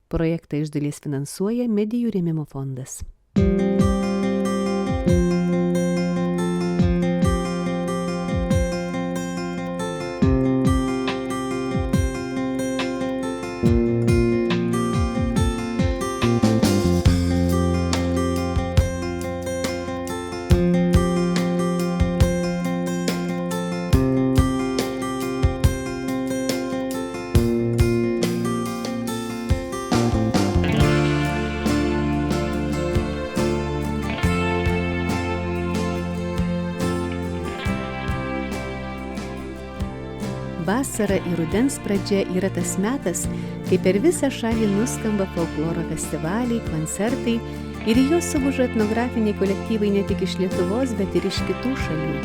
Projektą iš dalies finansuoja Medijų rėmimo fondas. Vasara ir rudens pradžia yra tas metas, kai per visą šalį nuskamba folkloro festivaliai, koncertai ir į juos suguža etnografiniai kolektyvai ne tik iš Lietuvos, bet ir iš kitų šalių.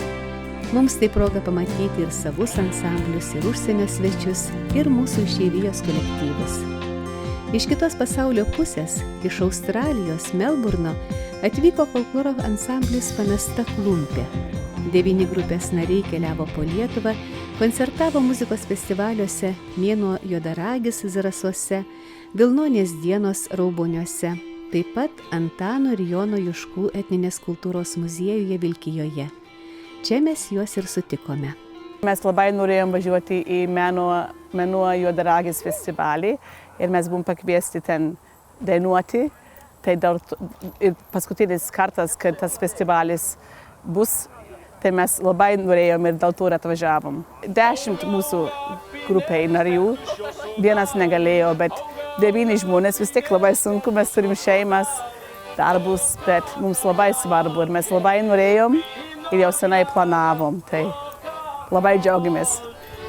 Mums tai proga pamatyti ir savus ansamblius, ir užsienio svečius, ir mūsų išeivijos kolektyvus. Iš kitos pasaulio pusės, iš Australijos, Melburno, atvyko folkloro ansamblis Pamesta klumpė. 9 grupės nariai keliavo po Lietuvą, koncertavo muzikos festivaliuose Mėnuo Juodaragis Zarasuose, Vilnonės dienos Rauboniuose, taip pat Antano ir Jono Juškų etninės kultūros muziejuje Vilkijoje. Čia mes juos ir sutikome. Mes labai norėjom važiuoti į Mėnuo Juodaragis festivalį ir mes buvom pakviesti ten dainuoti. Tai ir paskutinis kartas, kad tas festivalis bus, tai mes labai norėjom ir dėl to atvažiavom. 10 mūsų grupiai narių, vienas negalėjo, bet 9 žmonės vis tiek labai sunku, mes turim šeimas, darbus, bet mums labai svarbu ir mes labai norėjom ir jau senai planavom, tai labai džiaugiamės,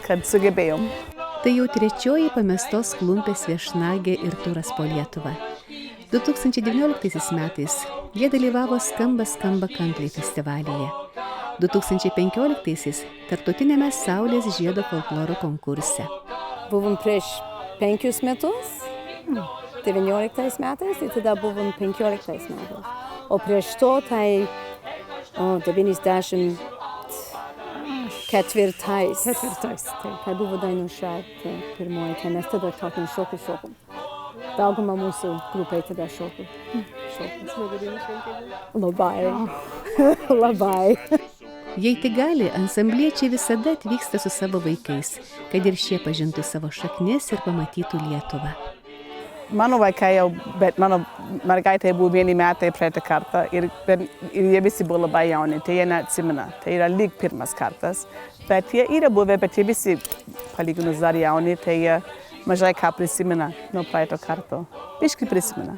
kad sugebėjom. Tai jau 3. Pamestos klumpės viešnagė ir turas po Lietuvą. 2019 metais jie dalyvavo Skamba kankliai festivalyje. 2015 tarptautiniame Saulės žiedo folkloro konkurse. Buvom prieš 5 metus, 19 metais, tai tada buvom 15 metais. O prieš to tai 94. Tai buvo dainų šart pirmoji, tai mes tada tokį šokom. Dauguma mūsų grupai tada šokom. Labai. Jei tik gali, ansambliečiai visada atvyksta su savo vaikais, kad ir šie pažintų savo šaknis ir pamatytų Lietuvą. Mano vaikai jau, bet mano mergaitė buvo 1 metai praeitą kartą ir jie visi buvo labai jauni, tai jie neatsimena. Tai yra lyg pirmas kartas, bet jie yra buvę, bet jie visi palyginus dar jauni, tai jie mažai ką prisimena nuo praeito karto. Biškį prisimena.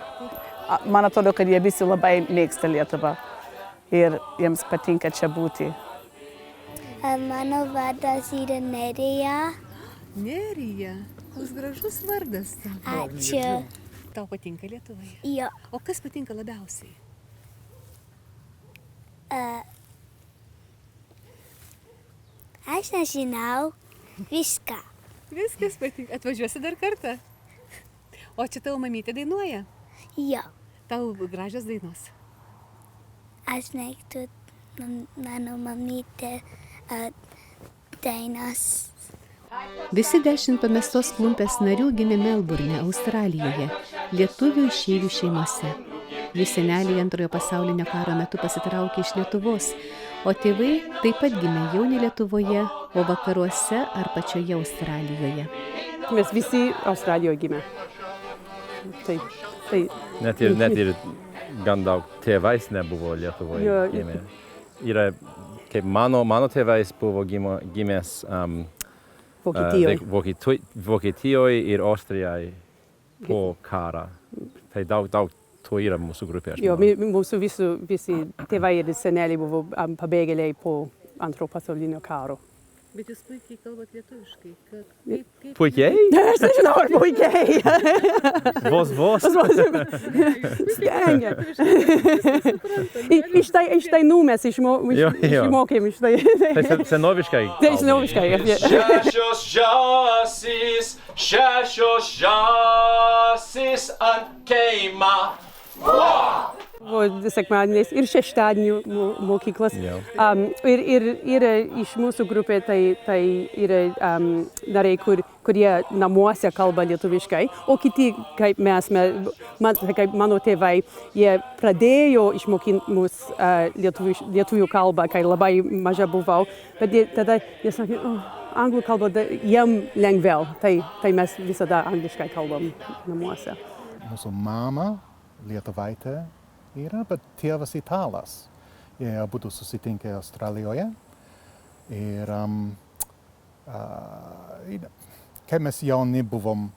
Man atrodo, kad jie visi labai mėgsta Lietuvą ir jiems patinka čia būti. Mano vardas yra Nerija. Nerija, koks gražus vardas tavo. Ačiū. Tau patinka Lietuvoje? Jo. O kas patinka labiausiai? Aš nežinau viską. Viskas patinka. Atvažiuosi dar kartą? O čia tavo mamytė dainuoja? Jo. Tau gražios dainos. Aš mėgstu mano mamytė dainas. Visi 10 Pamestos klumpės narių gimė Melburne, Australijoje, lietuvių išeivių šeimose. Jų seneliai Antrojo pasaulinio karo metu pasitraukė iš Lietuvos, o tėvai taip pat gimė jau ne Lietuvoje, o vakaruose ar pačioje Australijoje. Mes visi Australijoje gimė. Net ir gan daug tėvais nebuvo Lietuvoje gimė. Yra, kaip mano tėvais buvo gimęs Vokietijoje ir Austrijoje po karą. Tai daug to yra mūsų grupė. Jo, mūsų visi tėvai ir seneliai buvo pabėgėliai po Antro pasaulinio karo. Bet jūs puikiai kalbat lietuviškai. Puikiai? Aš nežinau, ar puikiai. Vos. Stengia. Iš dainų mes išmokėm iš tai. Tai senoviškai. Tai senoviškai. Šešios žąsys ant keima. Sekmadieniais ir šeštadienių mokyklos. Ir iš mūsų grupė tai yra nariai, kurie namuose kalba lietuviškai, o kiti, kaip kaip mano tėvai, jie pradėjo išmokinti mus lietuvių kalbą, kai labai maža buvau, bet tada jie sakė, anglų kalba jiem lengviau, tai mes visada angliškai kalbam namuose. Mūsų mama lietuvaitė yra, bet tėvas italas. Jie abudu susitinkę Australijoje. Ir kai mes jauni buvom,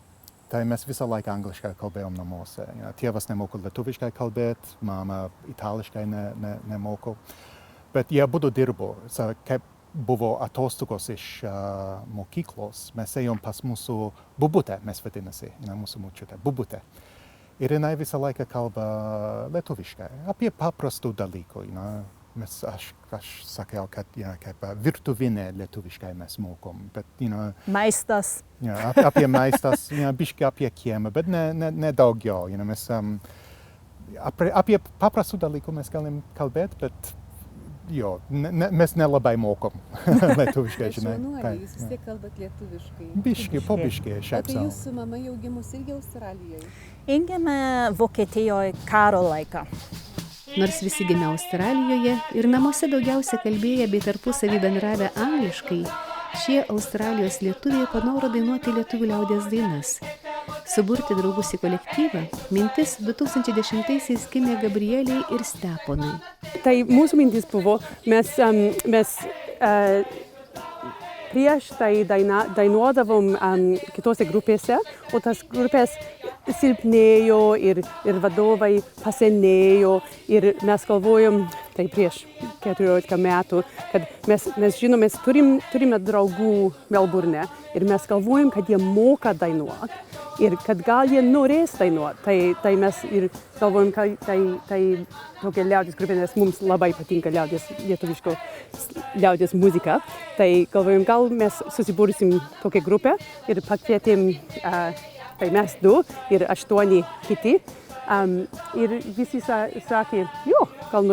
tai mes visą laiką angliškai kalbėjom namuose. Tėvas nemoko lietuviškai kalbėti, mama itališkai nemoko. Bet jie abudu dirbo. Kaip buvo atostogos iš mokyklos, mes ėjom pas mūsų bubutę, mes vadinasi, mūsų močiutę, bubutę. Ir jinai visą laiką kalba lietuviškai, apie paprastų dalykų. Aš sakiau, kad kaip virtuvinė lietuviškai mes mokom. Bet, Maistas. Apie maistas, biškai apie kiemą, bet ne daugiau. Mes, apie paprastų dalykų mes galim kalbėti, bet mes nelabai mokom lietuviškai. Jūs vis tiek kalbat lietuviškai. Biškai, po biškai, šiaip sau. Tai jūsų mama jau gimus irgi Australijoje? Gimė Vokietijoje karo laiką. Nors visi gimė Australijoje ir namuose daugiausia kalbėję bei tarpusavį bendravę angliškai, šie Australijos lietuviai panoro dainuoti lietuvių liaudies dainas. Suburti draugus į kolektyvą mintis 2010-aisiais gimė Gabrieliai ir Steponui. Tai mūsų mintis buvo, mes prieš tai dainuodavom kitose grupėse, o tas grupės silpnėjo ir vadovai pasenėjo ir mes galvojom, tai prieš 14 metų, kad mes žinom, mes turime draugų Melburne ir mes galvojom, kad jie moka dainuoti ir kad gal jie norės dainuoti. Tai mes ir galvojom, kad tai tokia liaudies grupė, nes mums labai patinka lietuviško liaudies muzika. Tai galvojom, gal mes susibursim tokią grupę ir pakvietėm tai mes 2 ir 8 kiti. Ir visi sakė, gal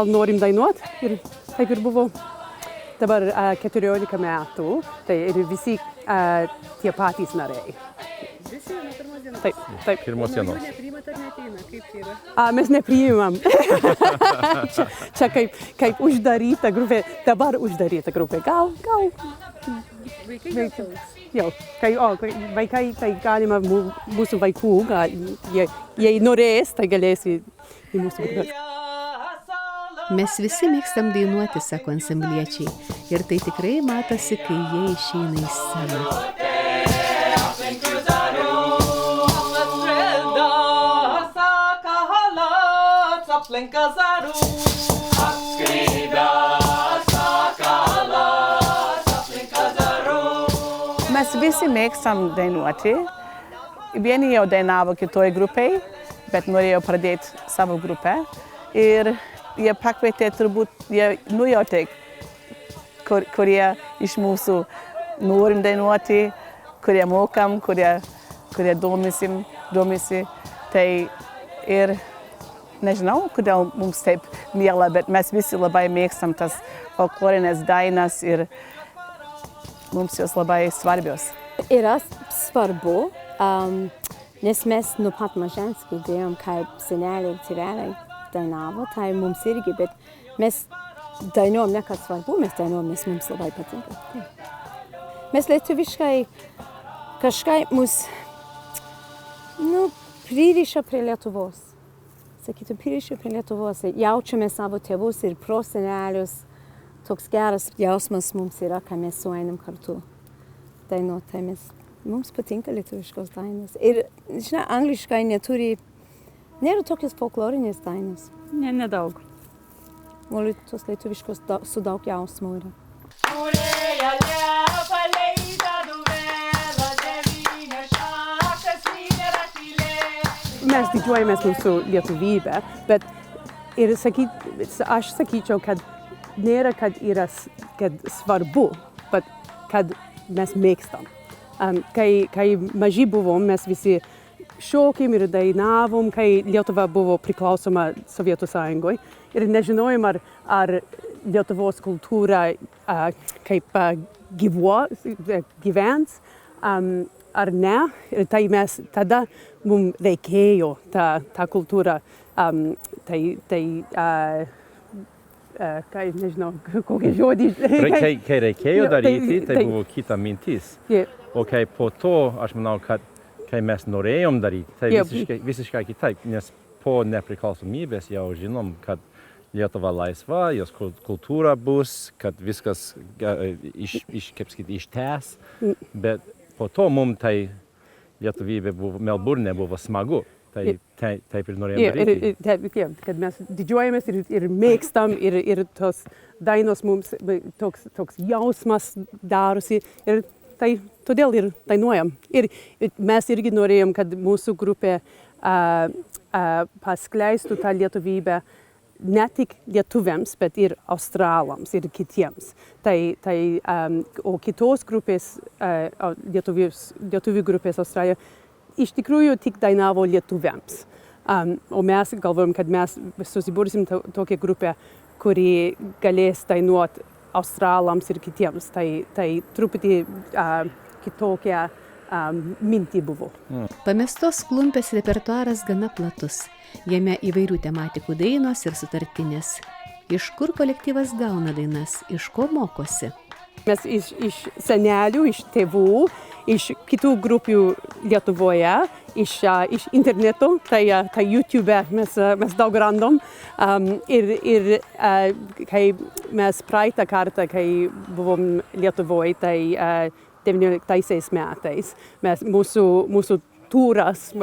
norim dainuoti. Ir taip ir buvo dabar 14 metų. Tai ir visi tie patys nariai. Visi nuo pirmos dienos? Taip. Pirmos dienos. Jūs nepriimat ar neateina? Kaip tai yra? Mes nepriimam. Čia kaip uždaryta grupė. Dabar uždaryta grupė. Gal. Vaikai neataugs. Jau, kai vaikai, tai galima mūsų vaikų, jei norės, tai galės į mūsų grupę. Mes visi mėgstam dainuoti, sako ansambliečiai. Ir tai tikrai matosi, kai jie išeina į sceną. Mes visi mėgstam dainuoti. Vieni jau dainavo kitoj grupėj, bet norėjo pradėti savo grupę. Ir jie pakvietė turbūt, jie nujautė, kurie iš mūsų norim dainuoti, kurie mokam, kurie domisi. Tai ir nežinau, kodėl mums taip miela, bet mes visi labai mėgstam tas folklorinės dainas ir mums jos labai svarbios. Yra svarbu, nes mes nuo pat mažens girdėjom, kaip seneliai ir tėveliai dainavo, tai mums irgi, bet mes dainuojam ne kad svarbu, mes dainuojam, nes mums labai patinka. Mes lietuviškai kažkaip mus pririša prie Lietuvos. Sakytų, pririša prie Lietuvos. Jaučiame savo tėvus ir prosenelius. Toks geras jausmas mums yra, kai mes sueinam kartu dainuoti. Tai mums patinka lietuviškos dainos. Ir, žinai, angliškai nėra tokios folklorinės dainos. Nedaug. O tos lietuviškos su daug jausmų yra. Mes didžiuojamės mūsų lietuvybę, bet aš sakyčiau, kad nėra, kad svarbu, bet kad mes mėgstam. Kai maži buvom, mes visi šokėm ir dainavom, kai Lietuva buvo priklausoma Sovietų Sąjungoje. Ir nežinojom, ar Lietuvos kultūra kaip gyvens ar ne. Ir tai tada mums reikėjo tą kultūrą. Nežinau, kokį žodį. Kai reikėjo daryti, tai buvo kita mintis. O kai po to, aš manau, kad kai mes norėjom daryti, tai visiškai kitaip, nes po nepriklausomybės jau žinom, kad Lietuva laisva, jos kultūra bus, kad viskas ištęs, bet po to mums tai lietuvybė Melburne buvo smagu. Taip ir norėjom daryti. Kad mes didžiuojamės ir mėgstam ir tos dainos mums toks jausmas darosi ir tai todėl ir dainuojam. Ir mes irgi norėjom, kad mūsų grupė paskleistų tą lietuvybę ne tik lietuviams, bet ir australams ir kitiems. O kitos grupės, lietuvių grupės Australijoje, iš tikrųjų tik dainavo lietuviams. O mes galvojam, kad mes susibursim tokią grupę, kuri galės dainuoti australams ir kitiems. Tai truputį kitokia mintį buvo. Pamestos klumpės repertuaras gana platus. Jame įvairių tematikų dainos ir sutartinės. Iš kur kolektyvas gauna dainas? Iš ko mokosi? Mes iš senelių, iš tėvų, iš kitų grupių Lietuvoje, iš interneto, tai YouTube mes daug random. Ir kai mes praeitą kartą, kai buvom Lietuvoje, tai 19 metais, mūsų turas,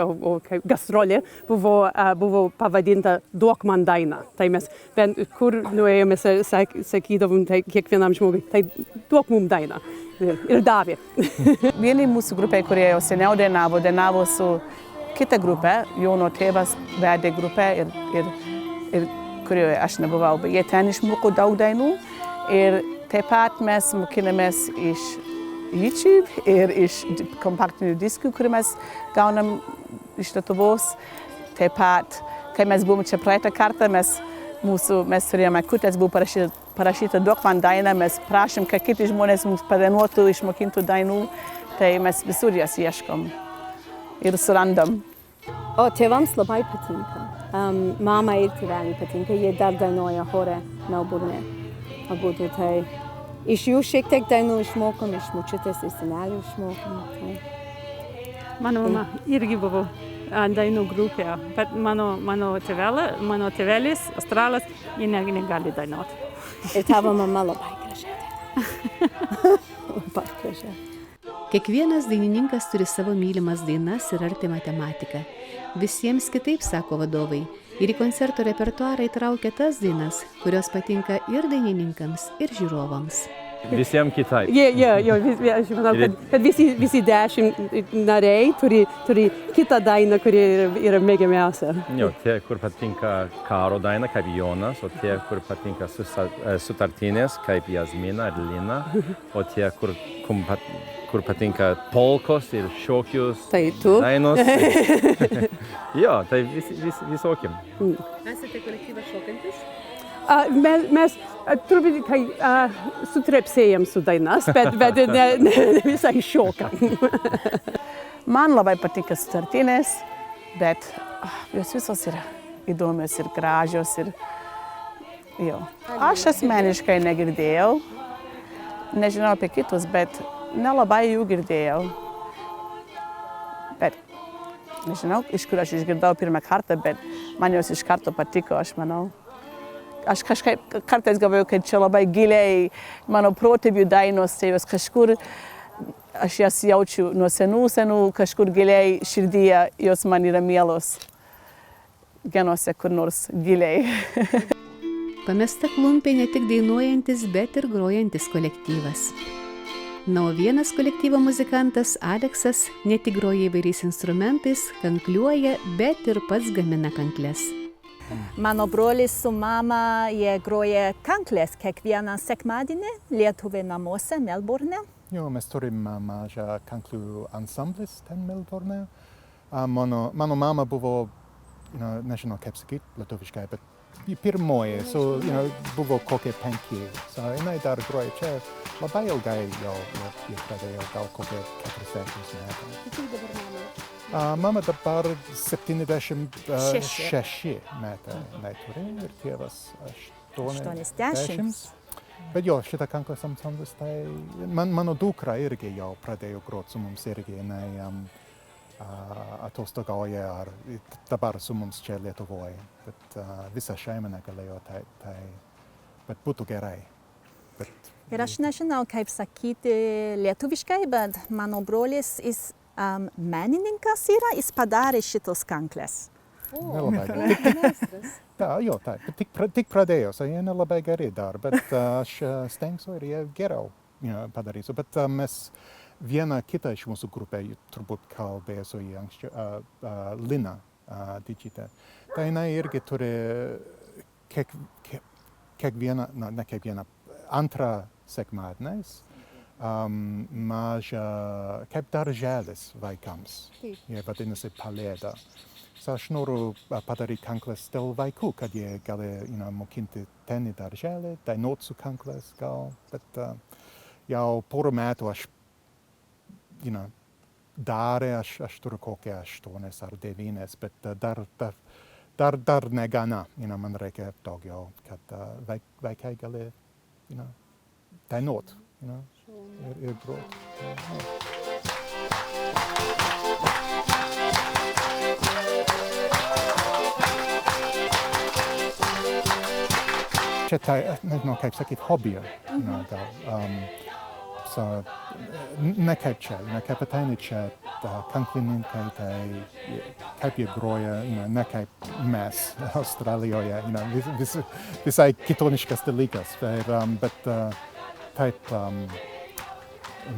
gastrolė buvo pavadinta Duok man dainą. Tai mes, kur nuėjome, sakydavom kiekvienam žmogui, tai duok mums dainą. Ir davė. Vieni mūsų grupė, kurie jau seniau dainavo su kita grupė, Jono tėvas vedė grupę ir kurioje aš nebuvau, bet jie ten išmoko daug dainų. Ir taip pat mes mokinamės iš YouTube ir iš kompaktinių diskų, kurį mes gaunam iš Lietuvos. Taip pat, kai mes buvom čia praeitą kartą, mes turėjome kutės, buvo parašyta Duok man dainą, mes prašėm, kad kiti žmonės mums padainuotų, išmokintų dainų, tai mes visur jas ieškom ir surandam. O tėvams labai patinka. Mama ir tėveliai patinka, jie dar dainuoja chore Melburne. Abudu tai. Iš jų šiek tiek dainų išmokom, iš močiutės ir senelių išmokom. Mano mama irgi buvo dainų grupėje, bet mano tėvelis, australas, jie negali dainuoti. Ir tavo mama labai gražia. Labai gražia. Kiekvienas dainininkas turi savo mylimas dainas ir artimą tematiką. Visiems kitaip, sako vadovai, ir į koncerto repertuarą įtraukia tas dainas, kurios patinka ir dainininkams, ir žiūrovams. Visiems kitaip. Aš manau, kad visi 10 nariai turi kitą dainą, kuri yra mėgiamiausia. Tie, kur patinka karo daina, kaip Jonas, o tie, kur patinka sutartinės, kaip Jasmina ir Lina, o tie, kur patinka polkos ir šokius dainos. Tai visokiem. Esate kolektyvas šokantis? Mes truputį sutrepsėjam su dainas, bet ne visai šokam. Man labai patinka sutartinės, bet jos visos yra įdomios ir gražios. Aš asmeniškai negirdėjau, nežinau apie kitus, bet nelabai jų girdėjau. Bet nežinau, iš kur aš išgirdau pirmą kartą, bet man jos iš karto patiko, aš manau. Aš kažkaip kartais galvoju, kad čia labai giliai mano protėvių dainos, tai jos kažkur, aš jas jaučiu nuo senų, kažkur giliai širdyje, jos man yra mielos, genuose kur nors giliai. Pamesta klumpė ne tik dainuojantis, bet ir grojantis kolektyvas. O vienas kolektyvo muzikantas, Aleksas, ne tik groja įvairiais instrumentais, kankliuoja, bet ir pats gamina kankles. Mano brolis su mama, jie groja kankles kiekvieną sekmadienį Lietuvė namuose, Melburne. Mes turim mažą kanklių ansamblis ten Melburne. Mano mama buvo, nežinau kaip sakyt lietuviškai, bet pirmoji, buvo kokie 5. Jinai dar groja čia labai ilgai jau pradėjo, gal kokie 40 metų. Kiek dabar mama? Mama dabar 76 metai turi ir tėvas 80. Bet jo, šitą kanklės ansamblis, tai mano dukra irgi jau pradėjo groti su mums irgi, jinai atostogauja ar dabar su mums čia Lietuvoje, bet visa šeima negalėjo, tai bet būtų gerai. Ir aš nežinau, kaip sakyti lietuviškai, bet mano brolis menininkas yra, jis padarė šitos kanklės. Nelabai gerai. Tik pradėjo, jie nelabai gerai dar, bet aš stengsiu ir jie geriau padarysiu. Bet mes vieną kitą iš mūsų grupę turbūt kalbėjo su jie anksčiau, Lina Didžytė. Tai jinai irgi turi ne kiekvieną, antrą sekmadieniais mažą, kaip darželis vaikams. Jie vadinasi Palėda. Aš noriu padaryti kanklės dėl vaikų, kad jie gali mokinti ten į darželį, dainuot su kanklės gal, bet jau porą metų aš darė, aš turiu kokie 8 ar 9, bet dar negana, man reikia daugiau, kad vaikai gali dainuot ir grot. Čia tai, nežinau kaip sakyt, hobija, gal. Ne kaip čia, kaip ateina čia kanklininkai, tai kaip jie groja, ne kaip mes Australijoje, visai kitoniškas dalykas, bet taip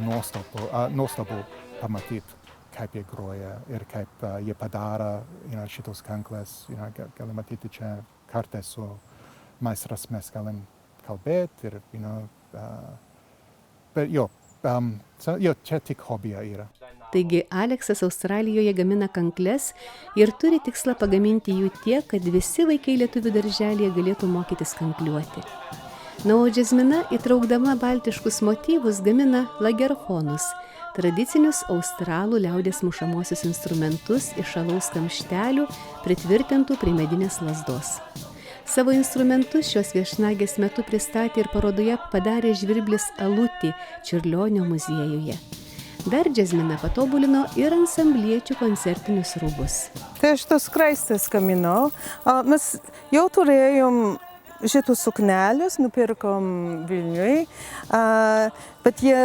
nuostabu pamatyti, kaip jie groja ir kaip jie padaro šitos kanklės, gali matyti čia kartais su meistras mes galim kalbėti ir, bet čia tik hobija yra. Taigi Aleksas Australijoje gamina kankles ir turi tikslą pagaminti jų tiek, kad visi vaikai lietuvių darželėje galėtų mokytis kankliuoti. Na, o Džesmina, įtraukdama baltiškus motyvus, gamina lagerfonus, tradicinius australų liaudės mušamosius instrumentus iš alaus kamštelių pritvirtintų prie medinės lazdos. Savo instrumentus šios viešnagės metu pristatė ir parodoje padarė žvirblis Alutį Čiurlionio muziejuje. Dar Džesmina patobulino ir ansambliečių koncertinius rūbus. Tai aš tos skraistės gaminau. Mes jau turėjom šitus suknelius, nupirkom Vilniuje, bet jie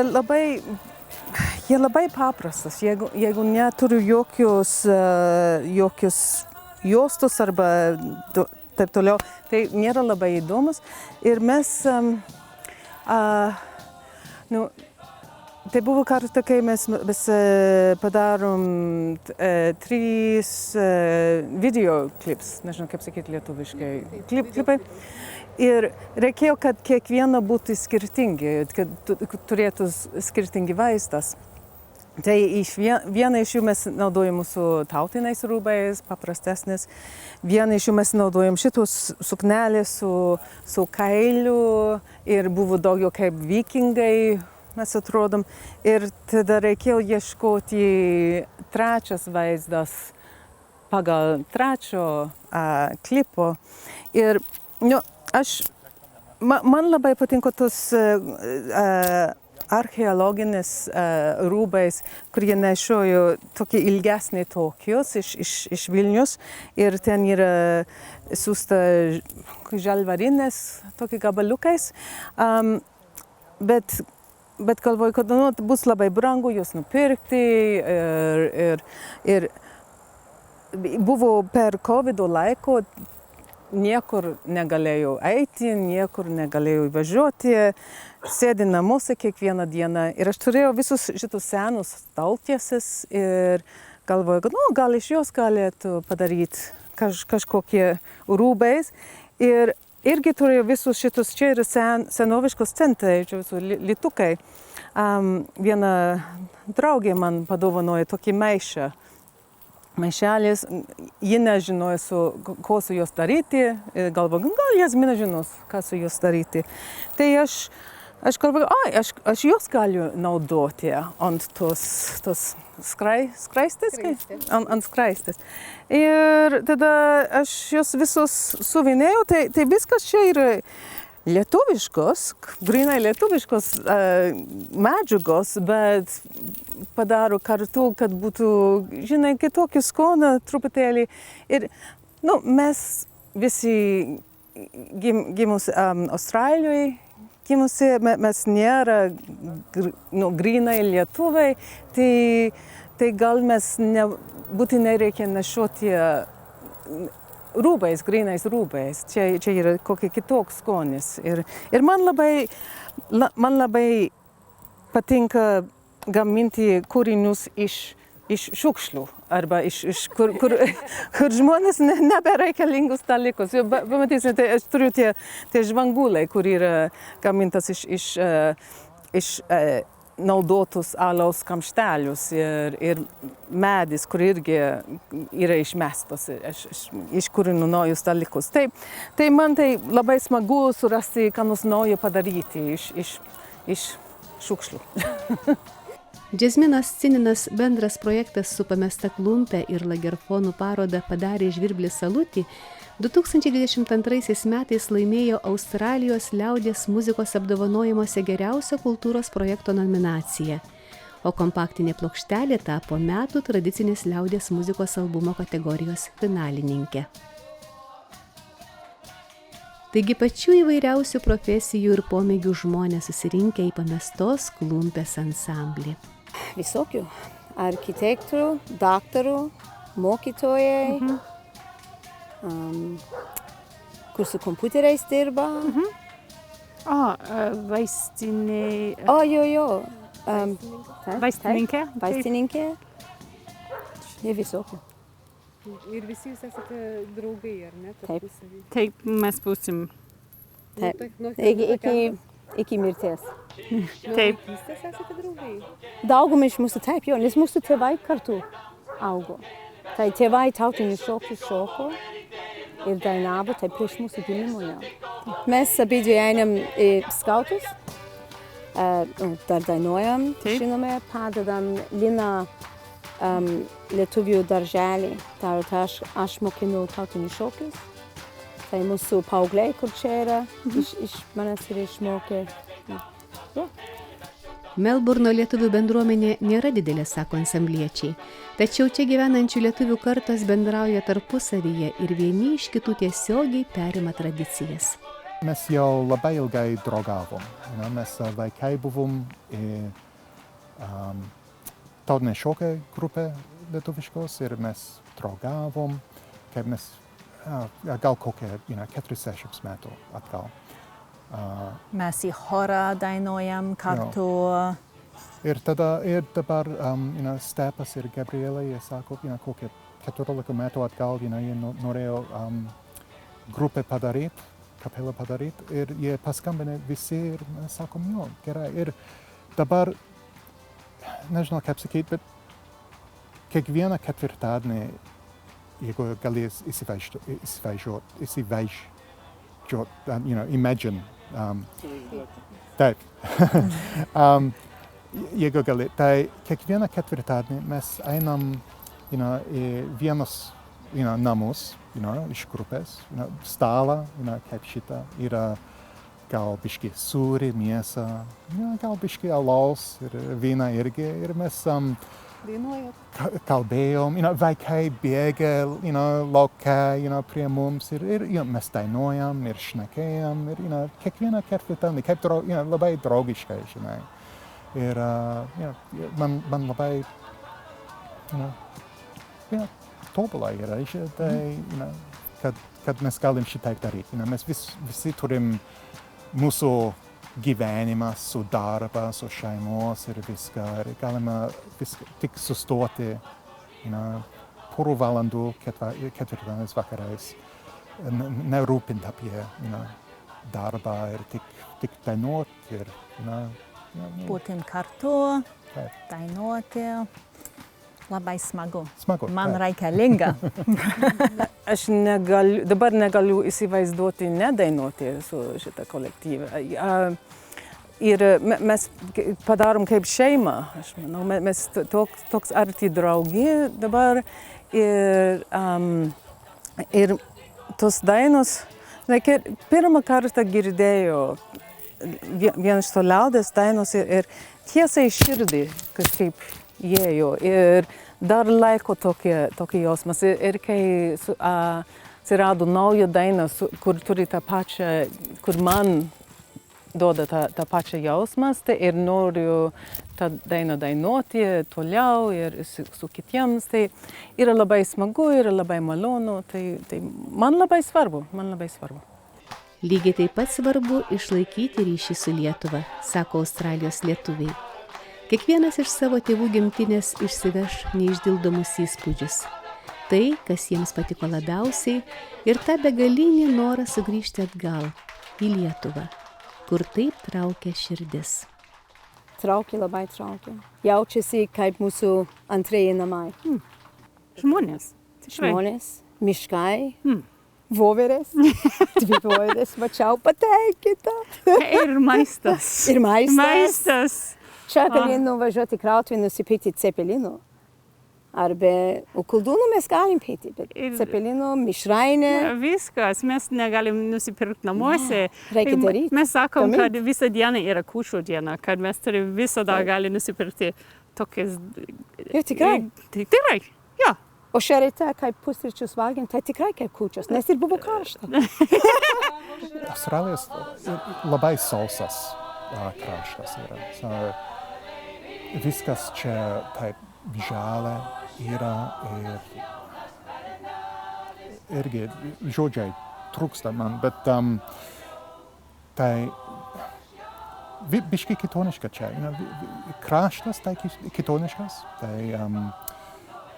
labai paprastas. Jeigu neturiu jokios juostos arba taip toliau, tai nėra labai įdomus. Ir mes, tai buvo kartą, kai mes padarom 3 videoklips, nežinau kaip sakyti lietuviškai, klipai. Ir reikėjo, kad kiekviena būtų skirtingi, kad turėtų skirtingi vaizdas. Tai vieną iš jų mes naudojam mūsų tautiniais rūbais, paprastesnis. Vieną iš jų mes naudojam šitus suknelės su kailiu ir buvo daugiau kaip vikingai, mes atrodom. Ir tada reikėjo ieškoti trečias vaizdas pagal trečio klipo. Ir man labai patinka tos archeologinis rūbais, kurie nešiojo tokie ilgesnį tokius iš Vilnius. Ir ten yra siūsta žalvarinės tokie gabaliukais. Bet galvoju, kad bus labai brangu juos nupirkti. Ir buvo per COVID laiko, niekur negalėjau eiti, niekur negalėjau važiuoti. Sėdi namuose kiekvieną dieną ir aš turėjau visus šitus senus staltieses ir galvoju, kad gal iš jos galėtų padaryti kažkokie rūbais. Ir irgi turėjau visus šitus, čia yra senoviškos centai, čia visų litukai. Viena draugė man padovanojo tokį maišą. maišelis, ji nežinojo, ko su jos daryti, galvoju, gal Jazmina žinos, ką su jos daryti. Tai aš galvoju, aš jos galiu naudoti ant tos skraistės, ant skraistės. Ir tada aš jos visus suvinėjau, tai viskas čia yra lietuviškos, grynai lietuviškos medžiagos, bet padaro kartu, kad būtų, žinai, kitokį skonį truputėlį. Ir, mes visi gimus Australijoje, mes nėra grynai lietuviai, tai gal mes būtinai reikia nešioti rūbais, grynais rūbais. Čia yra kokia kitoks skonis. Ir man labai patinka gaminti kūrinius iš šiukšlių arba kur žmonės nebereikalingus dalykus. Pamatysite, aš turiu tie žvangulai, kur yra gamintas iš naudotus alaus kamštelius ir medis, kur irgi yra išmestos iš kūrinių naujus dalykus. Tai man tai labai smagu surasti, ką nors naujo padaryti iš šiukšlių. Džiazminos Cininas bendras projektas su Pamesta klumpe ir Lagerfonų paroda Padarė žvirblis alutį 2022 metais laimėjo Australijos liaudies muzikos apdovanojimuose geriausio kultūros projekto nominaciją, o kompaktinė plokštelė tapo metų tradicinės liaudies muzikos albumo kategorijos finalininkė. Taigi pačių įvairiausių profesijų ir pomėgių žmonės susirinkę į Pamestos klumpės ansamblį. Visokių. Architektų, daktarų, mokytojai, kur su kompiuteriais dirba. Vaistiniai. Jo. Vaistininkė. Vaistininkė. Jie visokių. Ir visi jūs esate draugai, ar ne? Taip, mes būsim. Taip. Iki mirties. Taip. Jūs esate draugai? Dauguma iš mūsų taip, jo, nes mūsų tėvai kartu augo. Tai tėvai tautinius šokius šoko ir dainavo, tai prieš mūsų gimimo jau. Mes abidvi einam į skautus, dar dainuojam, žinome, padedam Lina lietuvių darželį, aš mokinu tautinius šokius. Tai mūsų paaugliai, kur čia yra, iš manęs ir išmokė. Melburno lietuvių bendruomenė nėra didelė, sako ansambliečiai, tačiau čia gyvenančių lietuvių kartos bendrauja tarpusavyje ir vieni iš kitų tiesiogiai perima tradicijas. Mes jau labai ilgai draugavom. Mes vaikai buvom tautinė šokių grupė lietuviškos ir mes draugavom, kaip mes gal kokie 40 metų atgal. Mes į chorą dainuojam kartu. Ir dabar Stepas ir Gabriela, jie sako, kokie 14 metų atgal, jie norėjo grupę padaryti, kapelą padaryti, ir jie paskambino visi ir mes sakom, jo, gerai. Ir dabar, nežinau kaip sakyti, bet kiekvieną ketvirtadienį, jeigu galės imagine. Taip. Jeigu gali, tai kiekvieną ketvirtadienį mes einam į vienus namus iš grupės, stalą, kaip šitą, yra gal biški sūri, mėsa, gal biški alaus ir vyną irgi, ir mes kalbėjom, vaikai bėga, lauke, prie mums, ir mes dainuojam, ir šnekėjam, ir kiekvieną ketvirtadienį, kaip labai draugiškai, žinai. Ir man labai, tobulai yra, kad mes galim šitaip daryti. Mes visi turim mūsų gyvenimą su darba, su šeimos ir viską. Ir galime tik sustoti porų valandų ketvirtadieniais vakarais, nerūpint apie darbą ir tik dainuoti ir būtent kartu, dainuoti. labai smagu. Smagu, Man taip. reikalinga. Aš dabar negaliu įsivaizduoti nedainuoti su šitą kolektyvą. Ir mes padarom kaip šeima, aš manau, mes toks arti draugi dabar ir tos dainos, pirmą kartą girdėjau vieną iš to liaudies dainos ir tiesiai širdį kažkaip įėjo ir dar laiko tokį jausmas ir kai atsirado nauja daina, kur turi tą pačią, kur man duoda tą pačią jausmas, tai ir noriu tą dainą dainuoti toliau ir su kitiems, tai yra labai smagu, yra labai malonu, tai man labai svarbu. Lygiai taip pat svarbu išlaikyti ryšį su Lietuva, sako Australijos lietuviai. Kiekvienas iš savo tėvų gimtinės išsiveš neišdildomus įspūdžius. Tai, kas jiems patiko labiausiai, ir tą begalinį norą sugrįžti atgal į Lietuvą, kur taip traukia širdis. Labai traukia. Jaučiasi kaip mūsų antrieji namai. Žmonės. Miškai, voverės, dvi voverės, mačiau patenkinta. Ir maistas. Maistas. Čia gali nuvažiuoti krautuvį nusipirkti cepelinų. Arba koldūnų mes galim pėti, bet cepelinų, mišrainė. Viskas, mes negalim nusipirkti namuose. Reikia daryti. Mes sakom, kad visą dieną yra kūčių diena, kad mes visada gali nusipirkti tokias... Jo, tikrai. Tikrai, jo. O šią rytą, kai pusryčius valgėm, tai tikrai kaip kūčios, nes ir buvo karšta. Australijos labai sausas kraštas yra. Viskas čia taip žalia yra ir irgi žodžiai trūksta man, bet tai biški kitoniška čia. Kraštas tai kitoniškas, tai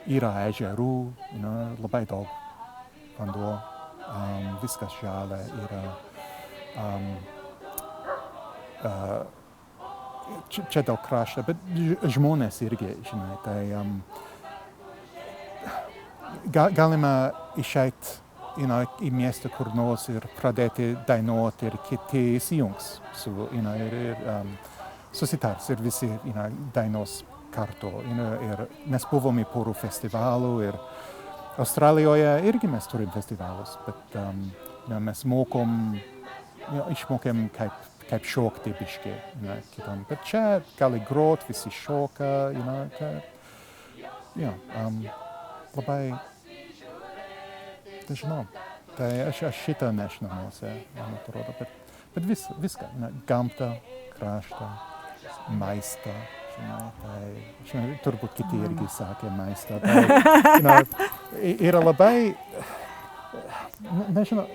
yra ežerų, labai daug vanduo, viskas žalia yra. Čia daug krašta, bet žmonės irgi, žinai, tai galima išeiti į miestą kur nors ir pradėti dainuoti ir kiti įsijungs ir susitars ir visi dainos kartu. Ir mes buvom į porų festivalų ir Australijoje irgi mes turim festivalus, bet mes išmokėm kaip šokti biški kitam. Bet čia gali grot, visi šoka, labai, nežinau, tai aš šitą nešu namuose, man atrodo, bet viską, gamta, kraštą, maistą, žinai, turbūt kiti irgi sakė maistą, yra labai, nežinau,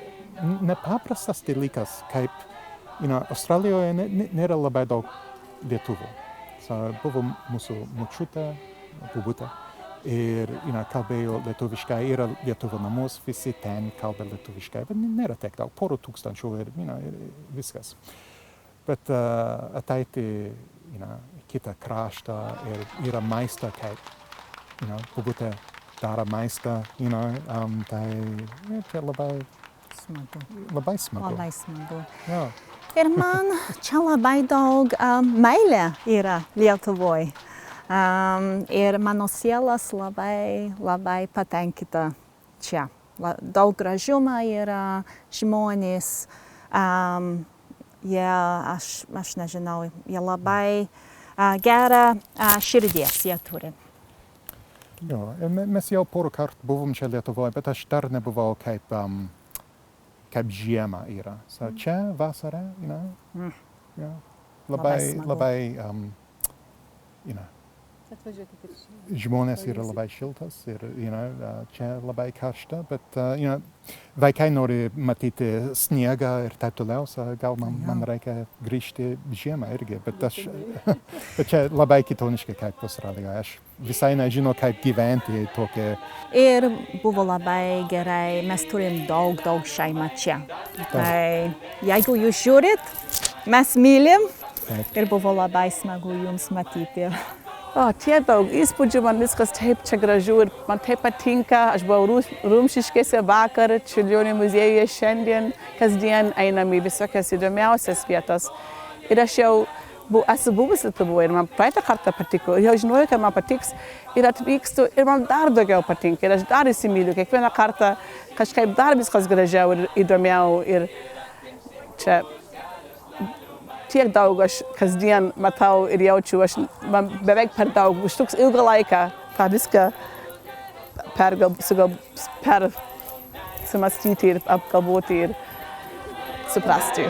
nepaprastas dalykas, kaip Australijoje nėra labai daug lietuvų. Buvo mūsų močiutė, bubutė, ir kalbėjo lietuviškai, yra lietuvių namus, visi ten kalba lietuviškai, bet nėra tiek daug, porų tūkstančių ir viskas. Bet ateiti kitą kraštą ir yra maistą, kaip bubutė daro maistą, tai čia labai smagu. Ja. Ir man čia labai daug meilė yra Lietuvoj. Ir mano sielas labai patenkinta čia. Daug gražumo yra žmonės. Aš nežinau, jie labai gerą širdies jie turi. Jo, mes jau porų kartų buvom čia Lietuvoje, bet aš dar nebuvau kaip žiema yra. Čia vasara, labai, žmonės yra labai šiltas ir čia labai karšta, bet vaikai nori matyti sniegą ir taip toliau, gal man reikia grįžti žiemą irgi, bet čia labai kitoniška kaip Australijoje. Aš visai nežinau, kaip gyventi tokia. Ir buvo labai gerai, mes turim daug šeimą čia. Tai jeigu jūs žiūrit, mes mylim ir buvo labai smagu jums matyti. Tiek daug įspūdžių, man viskas taip čia gražu ir man taip patinka. Aš buvau Rumšiškėse vakar, Čiurlionio muziejuje šiandien, kasdien einam į visokias įdomiausias vietas. Ir aš jau esu buvusi Lietuvoje ir man praeitą kartą patiko. Ir jau žinojau, kad man patiks ir atvykstu ir man dar daugiau patinka. Ir aš dar įsimyliu, kiekvieną kartą kažkaip dar viskas gražiau ir įdomiau. Ir čia tiek daug aš kasdien matau ir jaučiu, man beveik per daug, užtruks ilgą laiką tą viską persimastyti ir apgalvoti ir suprasti.